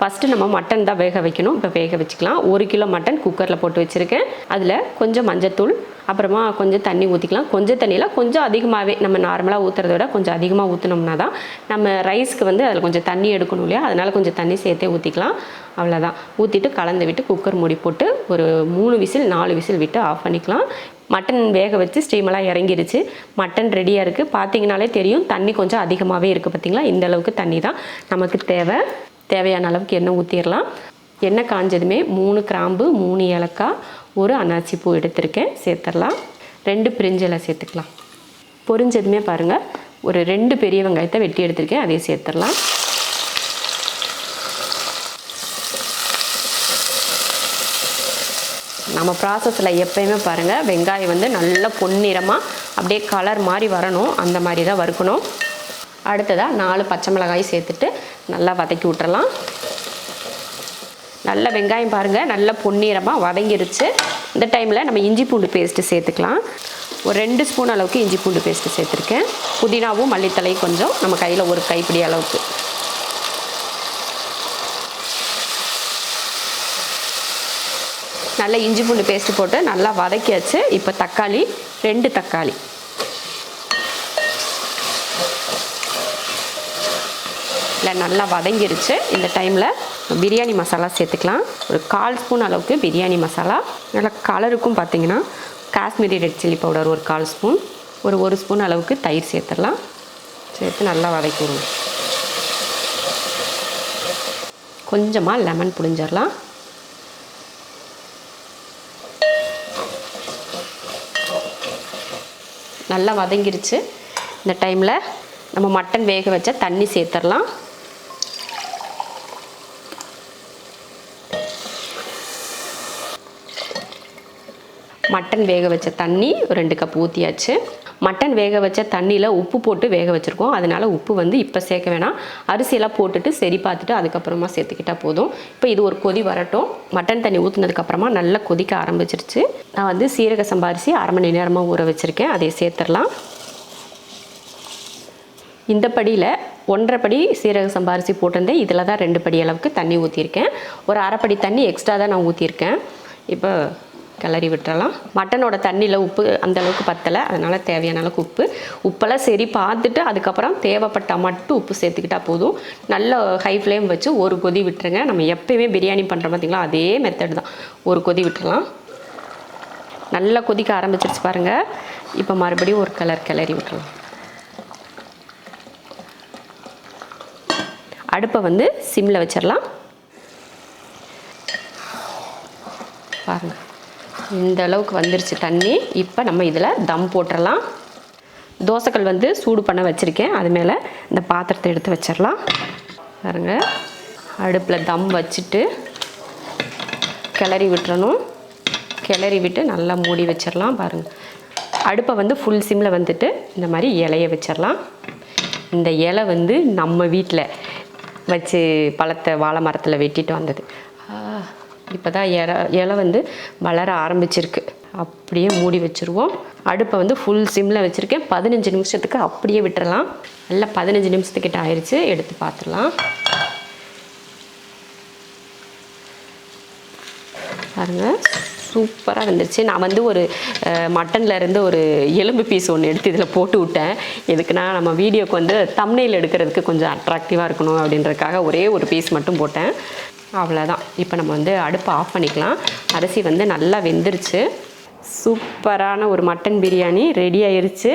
First நம்ம mutton தான் வேக வைக்கணும். இப்போ வேக வச்சுக்கலாம். 1 கிலோ மட்டன் குக்கரில் போட்டு வச்சுருக்கேன். அதில் கொஞ்சம் மஞ்சத்தூள், அப்புறமா கொஞ்சம் தண்ணி ஊற்றிக்கலாம். கொஞ்சம் தண்ணியில் கொஞ்சம் அதிகமாகவே, நம்ம நார்மலாக ஊற்றுறத விட கொஞ்சம் அதிகமாக ஊற்றினோம்னா தான் நம்ம ரைஸ்க்கு வந்து அதில் கொஞ்சம் தண்ணி எடுக்கணும் இல்லையா, அதனால் கொஞ்சம் தண்ணி சேர்த்தே ஊற்றிக்கலாம். அவ்வளோதான். ஊற்றிட்டு கலந்து விட்டு குக்கர் மூடி போட்டு ஒரு 3 விசில் 4 விசில் விட்டு ஆஃப் பண்ணிக்கலாம். மட்டன் வேக வச்சு ஸ்டீமெல்லாம் இறங்கிருச்சு. மட்டன் ரெடியாக இருக்குது. பார்த்தீங்கனாலே தெரியும் தண்ணி கொஞ்சம் அதிகமாகவே இருக்குது. பார்த்திங்களா, இந்த அளவுக்கு தண்ணி தான் நமக்கு தேவையான அளவுக்கு எண்ணெய் ஊற்றிடலாம். எண்ணெய் காஞ்சதுமே 3 கிராம்பு, 3 ஏலக்காய், 1 அன்னாச்சி பூ எடுத்திருக்கேன், சேர்த்துடலாம். 2 பிரிஞ்சிலை சேர்த்துக்கலாம். பொரிஞ்சதுமே பாருங்கள், ஒரு 2 பெரிய வெங்காயத்தை வெட்டி எடுத்திருக்கேன், அதையும் சேர்த்துடலாம். நம்ம ப்ராசஸில் எப்போயுமே பாருங்கள், வெங்காயம் வந்து நல்ல பொன்னிறமாக அப்படியே கலர் மாதிரி வரணும், அந்த மாதிரி தான் வறுக்கணும். அடுத்ததாக 4 பச்சை மிளகாய் சேர்த்துட்டு நல்லா வதக்கி விட்டுறலாம். நல்ல வெங்காயம் பாருங்கள் நல்ல பொன்னிறமாக வதங்கிருச்சு. இந்த டைமில் நம்ம இஞ்சி பூண்டு பேஸ்ட்டு சேர்த்துக்கலாம். ஒரு 2 ஸ்பூன் அளவுக்கு இஞ்சி பூண்டு பேஸ்ட்டு சேர்த்துருக்கேன். புதினாவும் மல்லித்தலையும் கொஞ்சம், நம்ம கையில் ஒரு கைப்பிடி அளவுக்கு. நல்லா இஞ்சி பூண்டு பேஸ்ட்டு போட்டு நல்லா வதக்கியாச்சு. இப்போ தக்காளி, 2 தக்காளி. இல்லை நல்லா வதங்கிருச்சு. இந்த டைமில் பிரியாணி மசாலா சேர்த்துக்கலாம். ஒரு 1/4 ஸ்பூன் அளவுக்கு பிரியாணி மசாலா. நல்லா கலருக்கும் பார்த்தீங்கன்னா காஷ்மீரி ரெட் சில்லி பவுடர் ஒரு 1/4 ஸ்பூன். ஒரு 1 ஸ்பூன் அளவுக்கு தயிர் சேர்த்துடலாம். சேர்த்து நல்லா வதக்கிடுவோம். கொஞ்சமாக லெமன் புழிஞ்சிடலாம். நல்லா வதங்கிருச்சு. இந்த டைமில் நம்ம மட்டன் வேக வச்ச தண்ணி சேர்த்துடலாம். மட்டன் வேக வச்ச தண்ணி 2 கப் ஊற்றியாச்சு. மட்டன் வேக வச்ச தண்ணியில் உப்பு போட்டு வேக வச்சுருக்கோம், அதனால் உப்பு வந்து இப்போ சேர்க்க வேணாம். அரிசியெல்லாம் போட்டுட்டு சரி பார்த்துட்டு அதுக்கப்புறமா சேர்த்துக்கிட்டால் போதும். இப்போ இது ஒரு கொதி வரட்டும். மட்டன் தண்ணி ஊற்றுனதுக்கப்புறமா நல்லா கொதிக்க ஆரம்பிச்சிருச்சு. நான் வந்து சீரக சம்பா அரிசி 1/2 மணி நேரமாக ஊற வச்சுருக்கேன், அதை சேர்த்துடலாம். இந்த படியில் 1.5 படி சீரக சம்பா அரிசி போட்டிருந்தேன். இதில் தான் 2 படி அளவுக்கு தண்ணி ஊற்றிருக்கேன். ஒரு 1/2 படி தண்ணி எக்ஸ்ட்ரா தான் நான் ஊற்றிருக்கேன். இப்போ கிளறி விட்டுறலாம். மட்டனோட தண்ணியில் உப்பு அந்த அளவுக்கு பத்தலை, அதனால் தேவையான அளவுக்கு உப்பெல்லாம் சரி பார்த்துட்டு அதுக்கப்புறம் தேவைப்பட்டால் மட்டும் உப்பு சேர்த்துக்கிட்டால் போதும். நல்ல ஹை ஃப்ளேம் வச்சு ஒரு கொதி விட்டுருங்க. நம்ம எப்போயுமே பிரியாணி பண்ணுறோம் பார்த்திங்களா, அதே மெத்தட் தான். ஒரு கொதி விட்டுறலாம். நல்லா கொதிக்க ஆரம்பிச்சிருச்சு பாருங்கள். இப்போ மறுபடியும் ஒரு கிளறி விட்டுறலாம். அடுப்பை வந்து சிம்மில் வச்சிடலாம். பாருங்கள் இந்த அளவுக்கு வந்துருச்சு தண்ணி. இப்போ நம்ம இதில் தம் போட்டுடலாம். தோசைக்கல் வந்து சூடு பண்ண வச்சுருக்கேன், அது மேலே இந்த பாத்திரத்தை எடுத்து வச்சிடலாம். பாருங்கள், அடுப்பில் தம் வச்சுட்டு கிளறி விட்டுறணும். கிளறி விட்டு நல்லா மூடி வச்சிடலாம். பாருங்கள், அடுப்பை வந்து ஃபுல் சிம்மில் வந்துட்டு இந்த மாதிரி இலையை வச்சிடலாம். இந்த இலை வந்து நம்ம வீட்டில் வச்சு பழத்தை வாழை மரத்தில் வெட்டிட்டு வந்தது. இப்போ தான் இலை வந்து வளர ஆரம்பிச்சிருக்கு. அப்படியே மூடி வச்சுருவோம். அடுப்பை வந்து ஃபுல் சிம்மில் வச்சுருக்கேன். 15 நிமிஷத்துக்கு அப்படியே விட்டுறலாம். நல்லா 15 நிமிஷத்துக்கிட்ட ஆயிடுச்சு. எடுத்து பார்த்துடலாம். பாருங்கள், சூப்பராக வந்துருச்சு. நான் வந்து ஒரு மட்டனில் இருந்து ஒரு எலும்பு பீஸ் ஒன்று எடுத்து இதில் போட்டு விட்டேன். எதுக்குன்னா நம்ம வீடியோக்கு வந்து தம்ப்நெயில் எடுக்கிறதுக்கு கொஞ்சம் அட்ராக்டிவாக இருக்கணும் அப்படின்றதுக்காக ஒரே ஒரு பீஸ் மட்டும் போட்டேன். அவ்வளோதான். இப்போ நம்ம வந்து அடுப்பை ஆஃப் பண்ணிக்கலாம். அரிசி வந்து நல்லா வெந்துருச்சு. சூப்பரான ஒரு மட்டன் பிரியாணி ரெடி ஆயிருச்சு.